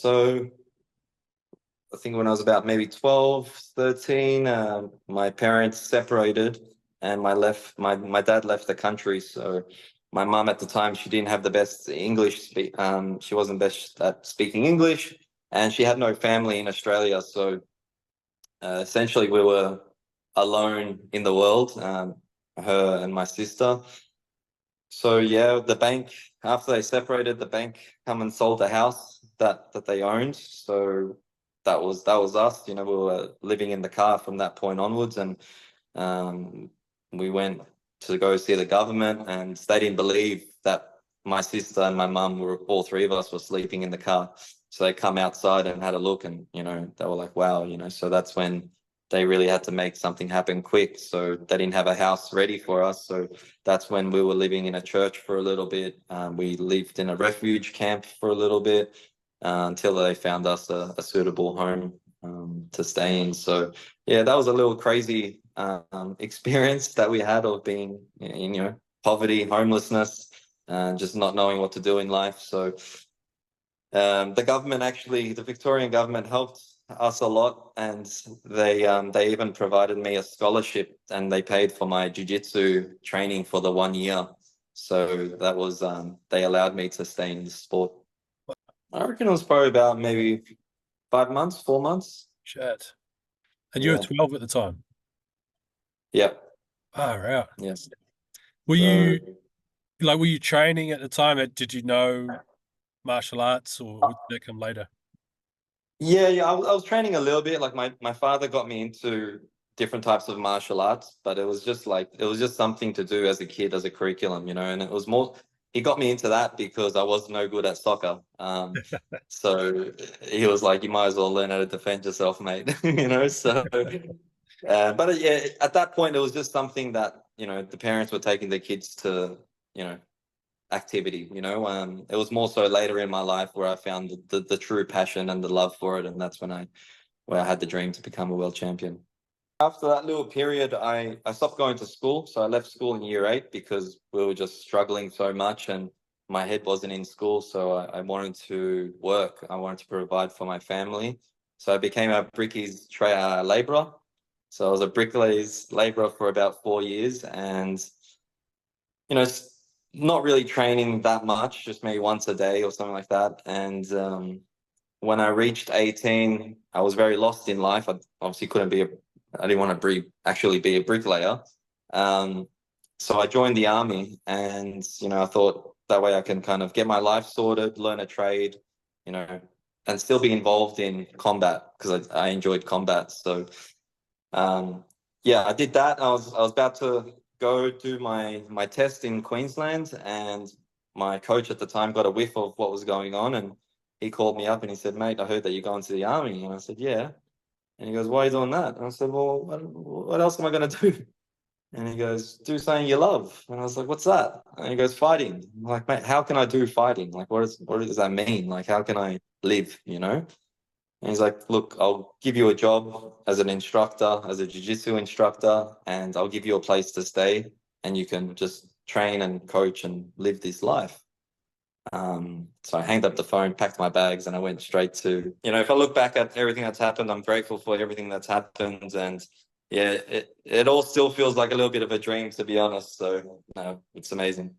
So I think when I was about maybe 12, 13, my parents separated and my dad left the country. So my mom at the time, she didn't have the best she wasn't best at speaking English, and she had no family in Australia. So essentially we were alone in the world, her and my sister. So yeah, the bank, after they separated, the bank come and sold the house that they owned. So that was us. We were living in the car from that point onwards, and um, we went to go see the government, and they didn't believe that my sister and my mum were all three of us were sleeping in the car. So they come outside and had a look, and they were like, "Wow!" So that's when they really had to make something happen quick. So they didn't have a house ready for us. So that's when we were living in a church for a little bit. We lived in a refuge camp for a little bit until they found us a suitable home to stay in. So yeah, that was a little crazy experience that we had of being in poverty, homelessness, and just not knowing what to do in life. So the Victorian government helped us a lot, and they even provided me a scholarship, and they paid for my jiu-jitsu training for the 1 year. So that was they allowed me to stay in the sport. I reckon it was probably about maybe 5 months, 4 months. Shit. And you were Yeah. 12 at the time. Yeah. Oh, right. Yes. Were So you were you training at the time? Did you know martial arts or did that come later? yeah, I was training a little bit. Like my father got me into different types of martial arts, but it was just something to do as a kid, as a curriculum, and it was more, he got me into that because I was no good at soccer. So he was like, you might as well learn how to defend yourself, mate. So but yeah, at that point it was just something that, the parents were taking their kids to, you know, activity. It was more so later in my life where I found the true passion and the love for it, and that's where I had the dream to become a world champion. After that little period, I stopped going to school. So I left school in year 8 because we were just struggling so much, and my head wasn't in school. So I wanted to work. I wanted to provide for my family. So I became a brickies labourer. So I was a bricklayer's labourer for about 4 years, and not really training that much, just maybe once a day or something like that. And when I reached 18, I was very lost in life. I obviously couldn't be I didn't want to actually be a bricklayer. Um, so I joined the army, and, I thought that way I can kind of get my life sorted, learn a trade, you know, and still be involved in combat because I enjoyed combat. So yeah, I did that. I was about to go do my test in Queensland, and my coach at the time got a whiff of what was going on, and he called me up and he said, "Mate, I heard that you're going to the army." And I said, "Yeah." And he goes, "Why are you doing that?" And I said, "Well, what else am I going to do?" And he goes, "Do something you love." And I was like, "What's that?" And he goes, "Fighting." I'm like, "Mate, how can I do fighting? Like, what does that mean? Like, how can I live?" And he's like, "Look, I'll give you a job as an instructor, as a jiu-jitsu instructor, and I'll give you a place to stay, and you can just train and coach and live this life." So I hanged up the phone, packed my bags, and I went straight to, if I look back at everything that's happened, I'm grateful for everything that's happened. And yeah, it all still feels like a little bit of a dream, to be honest. So no, it's amazing.